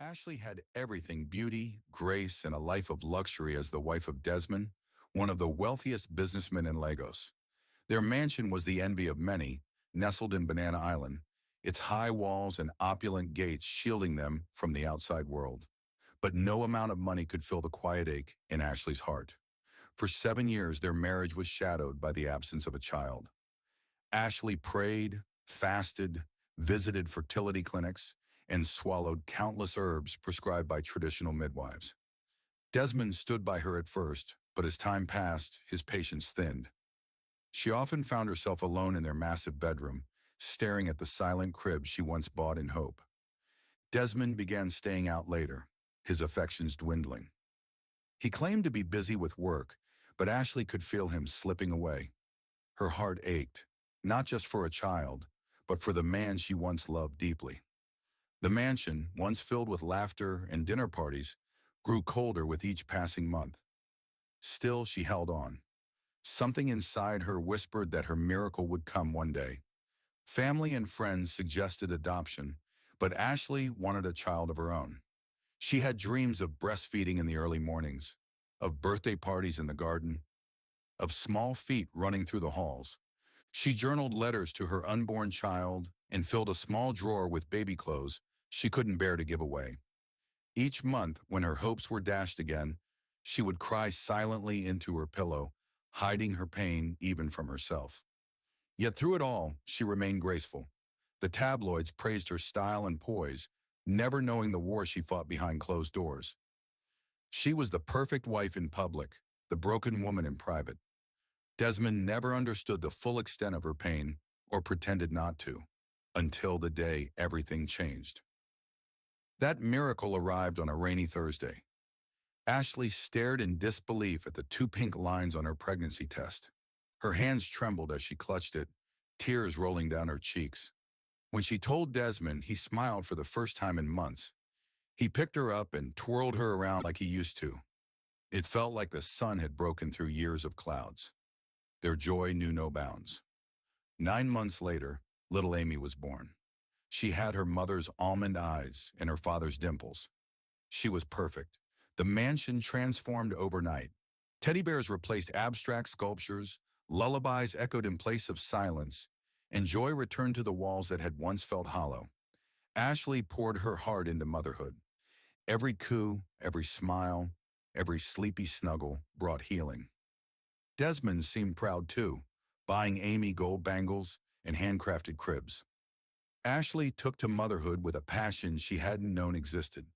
Ashley had everything: beauty, grace, and a life of luxury as the wife of Desmond, one of the wealthiest businessmen in Lagos. Their mansion was the envy of many, nestled in Banana Island, its high walls and opulent gates shielding them from the outside world. But no amount of money could fill the quiet ache in Ashley's heart. For 7 years, their marriage was shadowed by the absence of a child. Ashley prayed, fasted, visited fertility clinics, and swallowed countless herbs prescribed by traditional midwives. Desmond stood by her at first, but as time passed, his patience thinned. She often found herself alone in their massive bedroom, staring at the silent crib she once bought in hope. Desmond began staying out later, his affections dwindling. He claimed to be busy with work, but Ashley could feel him slipping away. Her heart ached, not just for a child, but for the man she once loved deeply. The mansion, once filled with laughter and dinner parties, grew colder with each passing month. Still, she held on. Something inside her whispered that her miracle would come one day. Family and friends suggested adoption, but Ashley wanted a child of her own. She had dreams of breastfeeding in the early mornings, of birthday parties in the garden, of small feet running through the halls. She journaled letters to her unborn child and filled a small drawer with baby clothes she couldn't bear to give away. Each month, when her hopes were dashed again, she would cry silently into her pillow, hiding her pain even from herself. Yet through it all, she remained graceful. The tabloids praised her style and poise, never knowing the war she fought behind closed doors. She was the perfect wife in public, the broken woman in private. Desmond never understood the full extent of her pain, or pretended not to, until the day everything changed. That miracle arrived on a rainy Thursday. Ashley stared in disbelief at the 2 pink lines on her pregnancy test. Her hands trembled as she clutched it, tears rolling down her cheeks. When she told Desmond, he smiled for the first time in months. He picked her up and twirled her around like he used to. It felt like the sun had broken through years of clouds. Their joy knew no bounds. 9 months later, little Amy was born. She had her mother's almond eyes and her father's dimples. She was perfect. The mansion transformed overnight. Teddy bears replaced abstract sculptures, lullabies echoed in place of silence, and joy returned to the walls that had once felt hollow. Ashley poured her heart into motherhood. Every coo, every smile, every sleepy snuggle brought healing. Desmond seemed proud too, buying Amy gold bangles and handcrafted cribs. Ashley took to motherhood with a passion she hadn't known existed.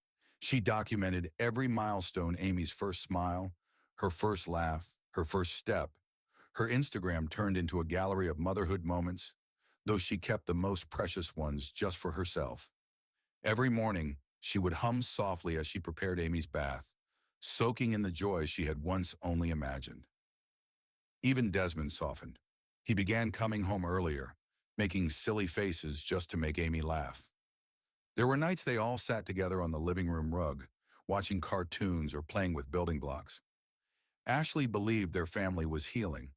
She documented every milestone: Amy's first smile, her first laugh, her first step. Her Instagram turned into a gallery of motherhood moments, though she kept the most precious ones just for herself. Every morning, she would hum softly as she prepared Amy's bath, soaking in the joy she had once only imagined. Even Desmond softened. He began coming home earlier, making silly faces just to make Amy laugh. There were nights they all sat together on the living room rug, watching cartoons or playing with building blocks. Ashley believed their family was healing,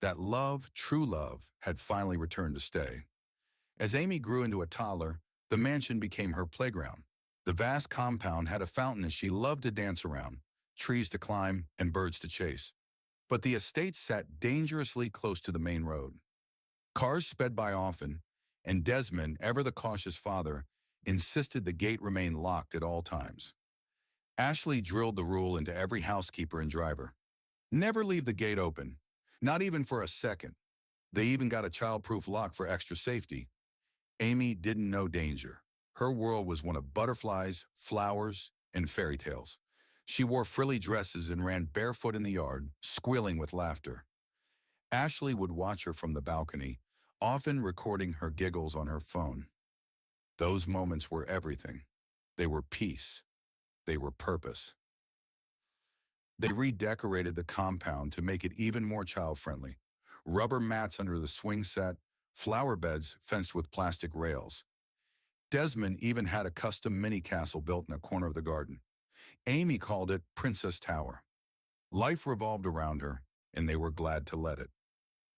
that love, true love, had finally returned to stay. As Amy grew into a toddler, the mansion became her playground. The vast compound had a fountain she loved to dance around, trees to climb, and birds to chase. But the estate sat dangerously close to the main road. Cars sped by often, and Desmond, ever the cautious father, insisted the gate remain locked at all times. Ashley drilled the rule into every housekeeper and driver. Never leave the gate open, not even for a second. They even got a child-proof lock for extra safety. Amy didn't know danger. Her world was one of butterflies, flowers, and fairy tales. She wore frilly dresses and ran barefoot in the yard, squealing with laughter. Ashley would watch her from the balcony, often recording her giggles on her phone. Those moments were everything. They were peace. They were purpose. They redecorated the compound to make it even more child-friendly. Rubber mats under the swing set, flower beds fenced with plastic rails. Desmond even had a custom mini castle built in a corner of the garden. Amy called it Princess Tower. Life revolved around her, and they were glad to let it.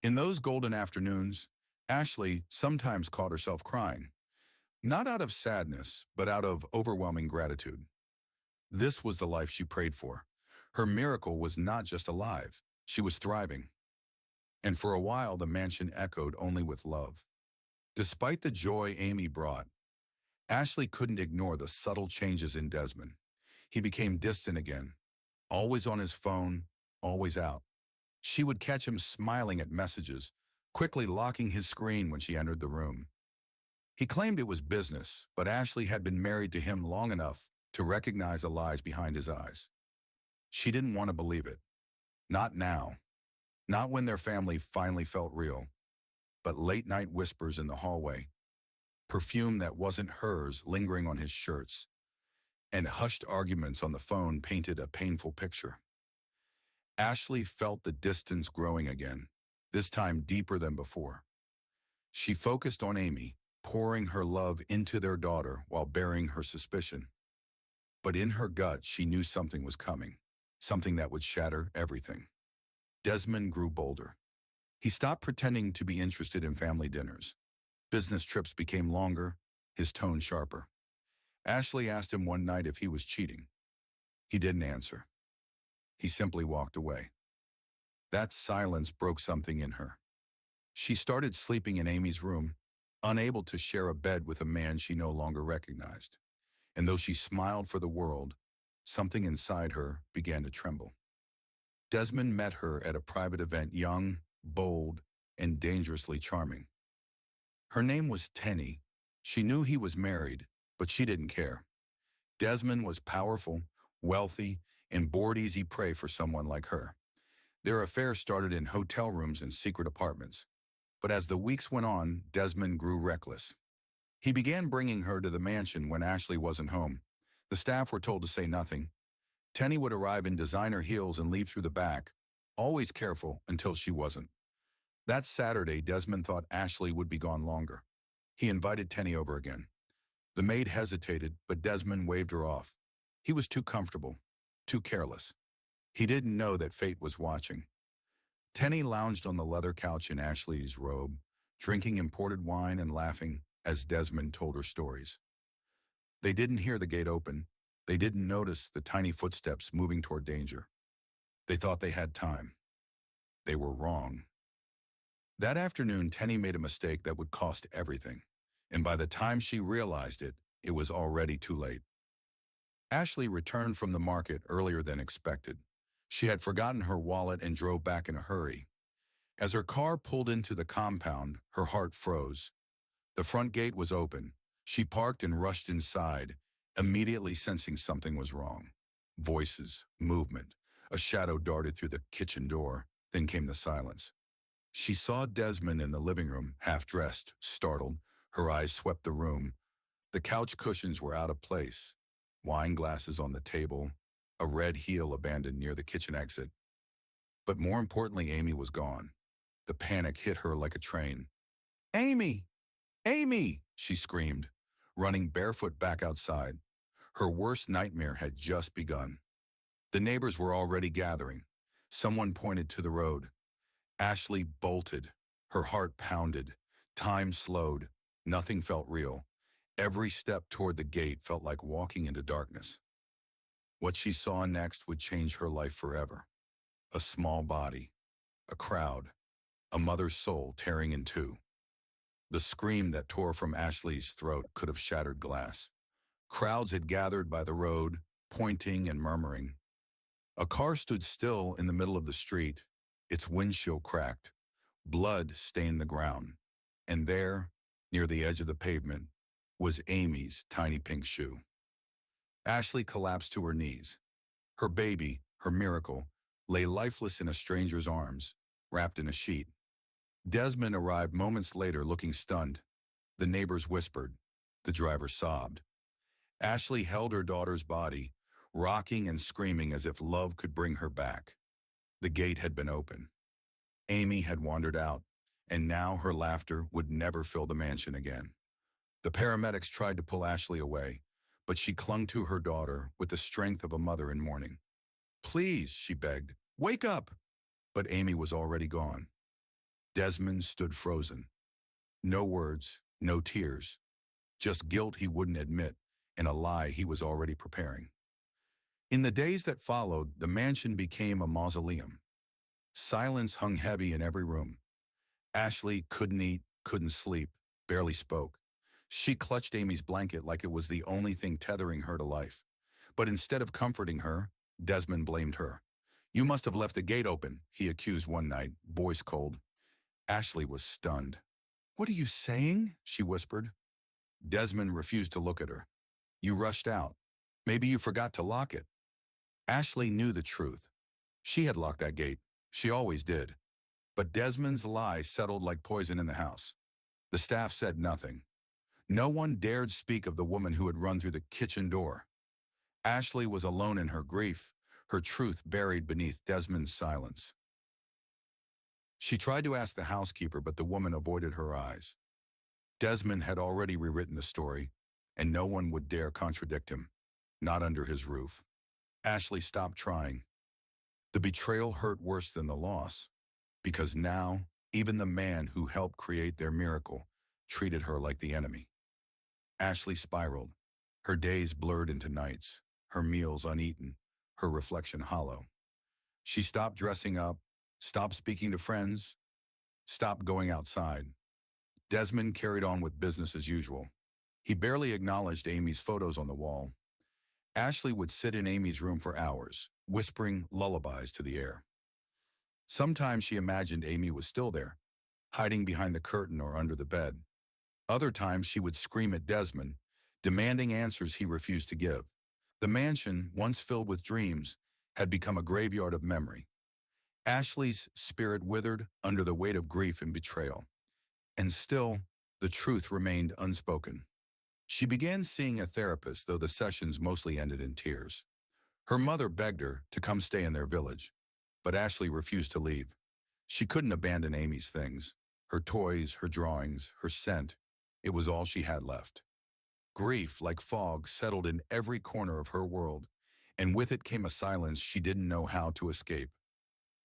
In those golden afternoons, Ashley sometimes caught herself crying. Not out of sadness, but out of overwhelming gratitude. This was the life she prayed for. Her miracle was not just alive, she was thriving. And for a while, the mansion echoed only with love. Despite the joy Amy brought, Ashley couldn't ignore the subtle changes in Desmond. He became distant again, always on his phone, always out. She would catch him smiling at messages, quickly locking his screen when she entered the room. He claimed it was business, but Ashley had been married to him long enough to recognize the lies behind his eyes. She didn't want to believe it. Not now. Not when their family finally felt real. But late-night whispers in the hallway, perfume that wasn't hers lingering on his shirts, and hushed arguments on the phone painted a painful picture. Ashley felt the distance growing again, this time deeper than before. She focused on Amy, pouring her love into their daughter while burying her suspicion. But in her gut, she knew something was coming, something that would shatter everything. Desmond grew bolder. He stopped pretending to be interested in family dinners. Business trips became longer, his tone sharper. Ashley asked him one night if he was cheating. He didn't answer. He simply walked away. That silence broke something in her. She started sleeping in Amy's room, unable to share a bed with a man she no longer recognized. And though she smiled for the world, something inside her began to tremble. Desmond met her at a private event, young, bold, and dangerously charming. Her name was Tenny. She knew he was married, but she didn't care. Desmond was powerful, wealthy, and bored easy prey for someone like her. Their affair started in hotel rooms and secret apartments. But as the weeks went on, Desmond grew reckless. He began bringing her to the mansion when Ashley wasn't home. The staff were told to say nothing. Tenny would arrive in designer heels and leave through the back, always careful until she wasn't. That Saturday, Desmond thought Ashley would be gone longer. He invited Tenny over again. The maid hesitated, but Desmond waved her off. He was too comfortable, too careless. He didn't know that fate was watching. Tenny lounged on the leather couch in Ashley's robe, drinking imported wine and laughing as Desmond told her stories. They didn't hear the gate open. They didn't notice the tiny footsteps moving toward danger. They thought they had time. They were wrong. That afternoon, Tenny made a mistake that would cost everything. And by the time she realized it, it was already too late. Ashley returned from the market earlier than expected. She had forgotten her wallet and drove back in a hurry. As her car pulled into the compound, her heart froze. The front gate was open. She parked and rushed inside, immediately sensing something was wrong. Voices, movement. A shadow darted through the kitchen door. Then came the silence. She saw Desmond in the living room, half-dressed, startled. Her eyes swept the room. The couch cushions were out of place. Wine glasses on the table. A red heel abandoned near the kitchen exit. But more importantly, Amy was gone. The panic hit her like a train. "Amy! Amy!" she screamed, running barefoot back outside. Her worst nightmare had just begun. The neighbors were already gathering. Someone pointed to the road. Ashley bolted. Her heart pounded. Time slowed. Nothing felt real. Every step toward the gate felt like walking into darkness. What she saw next would change her life forever. A small body. A crowd. A mother's soul tearing in two. The scream that tore from Ashley's throat could have shattered glass. Crowds had gathered by the road, pointing and murmuring. A car stood still in the middle of the street, its windshield cracked. Blood stained the ground. And there, near the edge of the pavement, was Amy's tiny pink shoe. Ashley collapsed to her knees. Her baby, her miracle, lay lifeless in a stranger's arms, wrapped in a sheet. Desmond arrived moments later looking stunned. The neighbors whispered. The driver sobbed. Ashley held her daughter's body, rocking and screaming as if love could bring her back. The gate had been open. Amy had wandered out, and now her laughter would never fill the mansion again. The paramedics tried to pull Ashley away, but she clung to her daughter with the strength of a mother in mourning. "Please," she begged, "wake up!" But Amy was already gone. Desmond stood frozen. No words, no tears, just guilt he wouldn't admit and a lie he was already preparing. In the days that followed, the mansion became a mausoleum. Silence hung heavy in every room. Ashley couldn't eat, couldn't sleep, barely spoke. She clutched Amy's blanket like it was the only thing tethering her to life. But instead of comforting her, Desmond blamed her. "You must have left the gate open," he accused one night, voice cold. Ashley was stunned. "What are you saying?" she whispered. Desmond refused to look at her. "You rushed out. Maybe you forgot to lock it." Ashley knew the truth. She had locked that gate. She always did. But Desmond's lie settled like poison in the house. The staff said nothing. No one dared speak of the woman who had run through the kitchen door. Ashley was alone in her grief, her truth buried beneath Desmond's silence. She tried to ask the housekeeper, but the woman avoided her eyes. Desmond had already rewritten the story, and no one would dare contradict him, not under his roof. Ashley stopped trying. The betrayal hurt worse than the loss, because now, even the man who helped create their miracle treated her like the enemy. Ashley spiraled. Her days blurred into nights, her meals uneaten, her reflection hollow. She stopped dressing up, stopped speaking to friends, stopped going outside. Desmond carried on with business as usual. He barely acknowledged Amy's photos on the wall. Ashley would sit in Amy's room for hours, whispering lullabies to the air. Sometimes she imagined Amy was still there, hiding behind the curtain or under the bed. Other times she would scream at Desmond, demanding answers he refused to give. The mansion, once filled with dreams, had become a graveyard of memory. Ashley's spirit withered under the weight of grief and betrayal. And still, the truth remained unspoken. She began seeing a therapist, though the sessions mostly ended in tears. Her mother begged her to come stay in their village, but Ashley refused to leave. She couldn't abandon Amy's things, her toys, her drawings, her scent. It was all she had left. Grief, like fog, settled in every corner of her world, and with it came a silence she didn't know how to escape.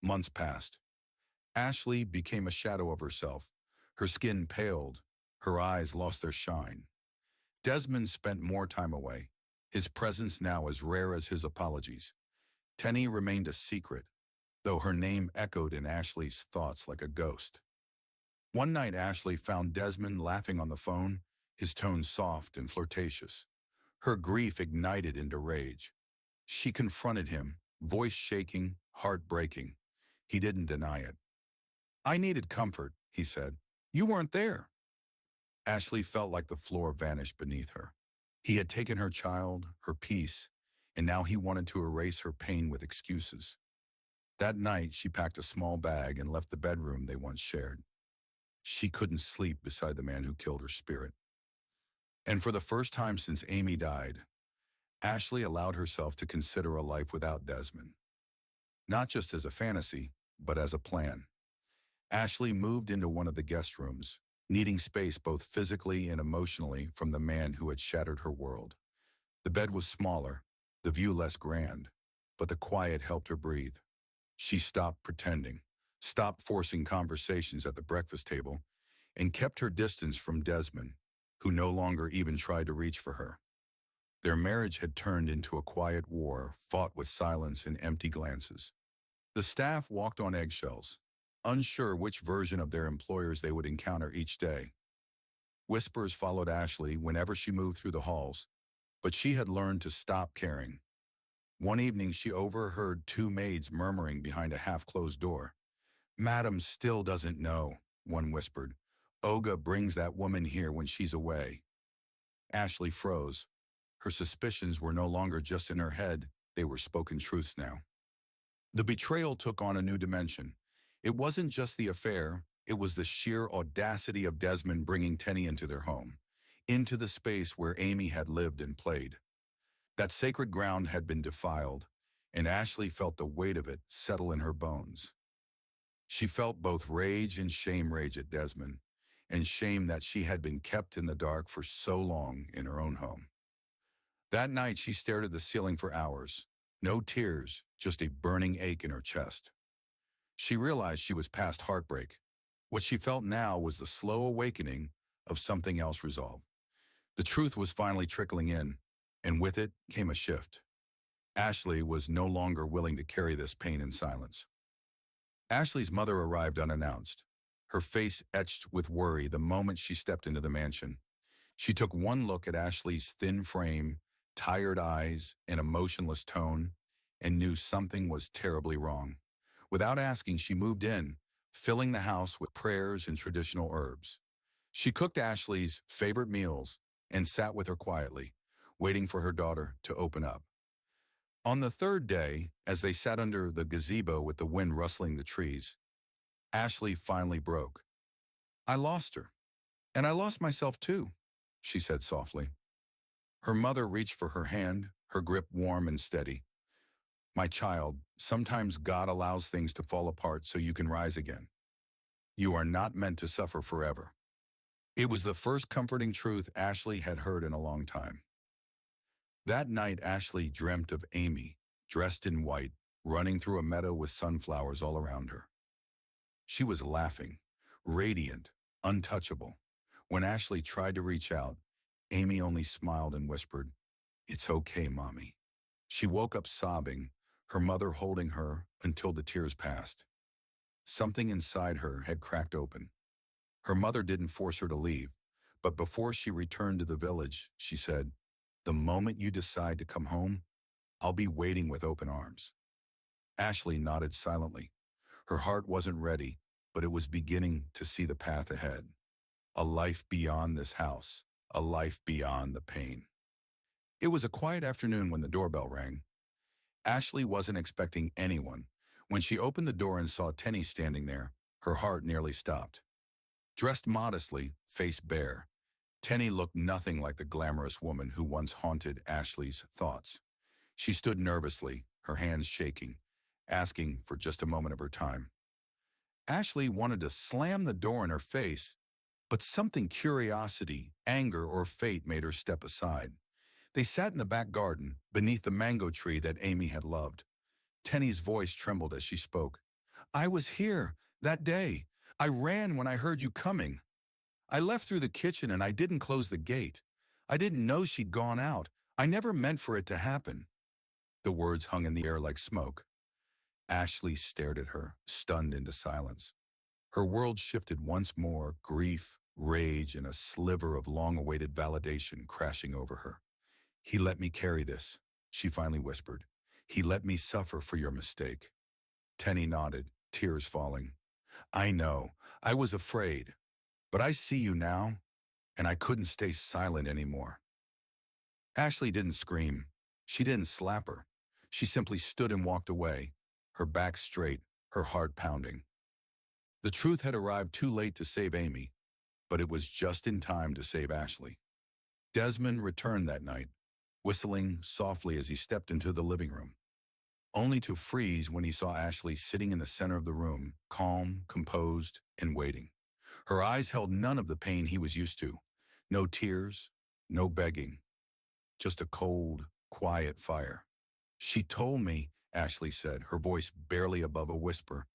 Months passed. Ashley became a shadow of herself. Her skin paled, her eyes lost their shine. Desmond spent more time away, his presence now as rare as his apologies. Tenny remained a secret, though her name echoed in Ashley's thoughts like a ghost. One night Ashley found Desmond laughing on the phone, his tone soft and flirtatious. Her grief ignited into rage. She confronted him, voice shaking, heart breaking. He didn't deny it. "I needed comfort," he said. "You weren't there." Ashley felt like the floor vanished beneath her. He had taken her child, her peace, and now he wanted to erase her pain with excuses. That night, she packed a small bag and left the bedroom they once shared. She couldn't sleep beside the man who killed her spirit. And for the first time since Amy died, Ashley allowed herself to consider a life without Desmond. Not just as a fantasy, but as a plan. Ashley moved into one of the guest rooms, needing space both physically and emotionally from the man who had shattered her world. The bed was smaller, the view less grand, but the quiet helped her breathe. She stopped pretending, stopped forcing conversations at the breakfast table, and kept her distance from Desmond, who no longer even tried to reach for her. Their marriage had turned into a quiet war, fought with silence and empty glances. The staff walked on eggshells, unsure which version of their employers they would encounter each day. Whispers followed Ashley whenever she moved through the halls, but she had learned to stop caring. One evening she overheard two maids murmuring behind a half-closed door. "Madam still doesn't know," one whispered. "Olga brings that woman here when she's away." Ashley froze. Her suspicions were no longer just in her head, they were spoken truths now. The betrayal took on a new dimension. It wasn't just the affair, it was the sheer audacity of Desmond bringing Tenny into their home, into the space where Amy had lived and played. That sacred ground had been defiled, and Ashley felt the weight of it settle in her bones. She felt both rage and shame rage at Desmond, and shame that she had been kept in the dark for so long in her own home. That night she stared at the ceiling for hours. No tears, just a burning ache in her chest. She realized she was past heartbreak. What she felt now was the slow awakening of something else resolved. The truth was finally trickling in, and with it came a shift. Ashley was no longer willing to carry this pain in silence. Ashley's mother arrived unannounced, her face etched with worry the moment she stepped into the mansion. She took one look at Ashley's thin frame, tired eyes, and emotionless tone, and knew something was terribly wrong. Without asking, she moved in, filling the house with prayers and traditional herbs. She cooked Ashley's favorite meals and sat with her quietly, waiting for her daughter to open up. On the third day, as they sat under the gazebo with the wind rustling the trees, Ashley finally broke. "I lost her, and I lost myself too," she said softly. Her mother reached for her hand, her grip warm and steady. "My child, sometimes God allows things to fall apart so you can rise again. You are not meant to suffer forever." It was the first comforting truth Ashley had heard in a long time. That night, Ashley dreamt of Amy, dressed in white, running through a meadow with sunflowers all around her. She was laughing, radiant, untouchable. When Ashley tried to reach out, Amy only smiled and whispered, "It's okay, Mommy." She woke up sobbing, her mother holding her until the tears passed. Something inside her had cracked open. Her mother didn't force her to leave, but before she returned to the village, she said, "The moment you decide to come home, I'll be waiting with open arms." Ashley nodded silently. Her heart wasn't ready, but it was beginning to see the path ahead. A life beyond this house, a life beyond the pain. It was a quiet afternoon when the doorbell rang. Ashley wasn't expecting anyone. When she opened the door and saw Tenny standing there, her heart nearly stopped. Dressed modestly, face bare, Tenny looked nothing like the glamorous woman who once haunted Ashley's thoughts. She stood nervously, her hands shaking, asking for just a moment of her time. Ashley wanted to slam the door in her face, but something curiosity, anger, or fate made her step aside. They sat in the back garden, beneath the mango tree that Amy had loved. Tenny's voice trembled as she spoke. "I was here, that day. I ran when I heard you coming. I left through the kitchen and I didn't close the gate. I didn't know she'd gone out. I never meant for it to happen." The words hung in the air like smoke. Ashley stared at her, stunned into silence. Her world shifted once more, grief, rage, and a sliver of long-awaited validation crashing over her. "He let me carry this," she finally whispered. "He let me suffer for your mistake." Tenny nodded, tears falling. "I know. I was afraid. But I see you now, and I couldn't stay silent anymore." Ashley didn't scream. She didn't slap her. She simply stood and walked away, her back straight, her heart pounding. The truth had arrived too late to save Amy, but it was just in time to save Ashley. Desmond returned that night, whistling softly as he stepped into the living room, only to freeze when he saw Ashley sitting in the center of the room, calm, composed, and waiting. Her eyes held none of the pain he was used to. No tears, no begging, just a cold, quiet fire. "She told me," Ashley said, her voice barely above a whisper,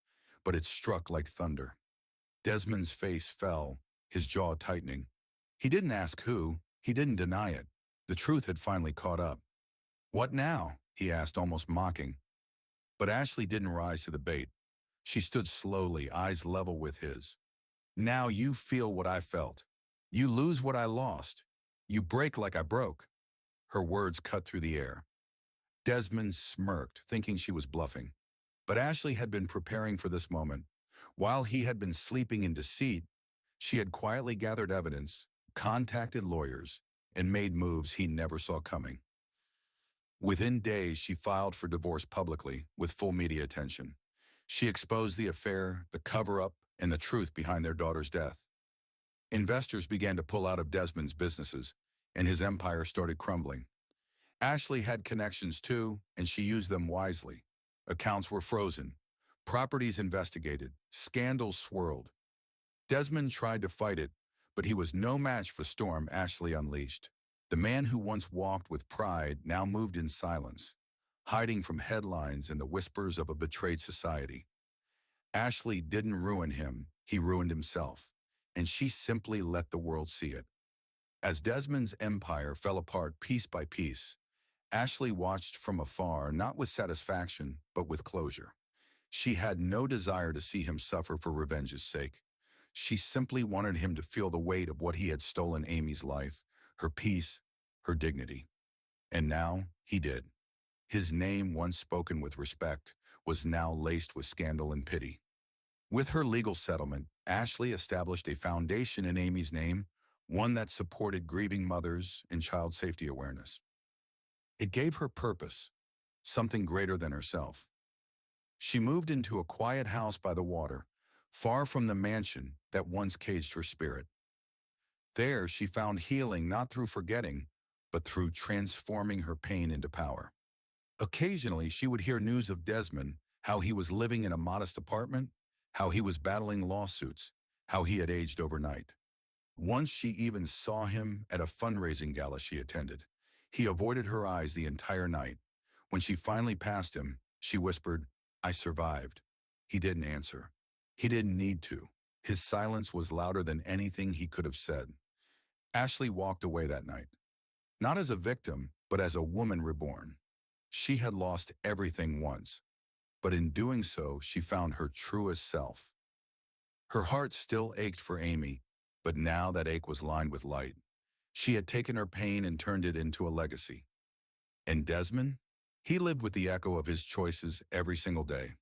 but it struck like thunder. Desmond's face fell, his jaw tightening. He didn't ask who, he didn't deny it. The truth had finally caught up. "What now?" he asked, almost mocking. But Ashley didn't rise to the bait. She stood slowly, eyes level with his. "Now you feel what I felt. You lose what I lost. You break like I broke." Her words cut through the air. Desmond smirked, thinking she was bluffing. But Ashley had been preparing for this moment. While he had been sleeping in deceit, she had quietly gathered evidence, contacted lawyers, and made moves he never saw coming. Within days, she filed for divorce publicly, with full media attention. She exposed the affair, the cover-up, and the truth behind their daughter's death. Investors began to pull out of Desmond's businesses, and his empire started crumbling. Ashley had connections too, and she used them wisely. Accounts were frozen, properties investigated, scandals swirled. Desmond tried to fight it, but he was no match for the storm Ashley unleashed. The man who once walked with pride now moved in silence, hiding from headlines and the whispers of a betrayed society. Ashley didn't ruin him, he ruined himself, and she simply let the world see it. As Desmond's empire fell apart piece by piece, Ashley watched from afar, not with satisfaction, but with closure. She had no desire to see him suffer for revenge's sake. She simply wanted him to feel the weight of what he had stolen Amy's life, her peace, her dignity. And now he did. His name, once spoken with respect, was now laced with scandal and pity. With her legal settlement, Ashley established a foundation in Amy's name, one that supported grieving mothers and child safety awareness. It gave her purpose, something greater than herself. She moved into a quiet house by the water, far from the mansion that once caged her spirit. There she found healing not through forgetting, but through transforming her pain into power. Occasionally, she would hear news of Desmond, how he was living in a modest apartment, how he was battling lawsuits, how he had aged overnight. Once she even saw him at a fundraising gala she attended. He avoided her eyes the entire night. When she finally passed him, she whispered, "I survived." He didn't answer. He didn't need to. His silence was louder than anything he could have said. Ashley walked away that night, not as a victim, but as a woman reborn. She had lost everything once, but in doing so, she found her truest self. Her heart still ached for Amy, but now that ache was lined with light. She had taken her pain and turned it into a legacy. And Desmond? He lived with the echo of his choices every single day.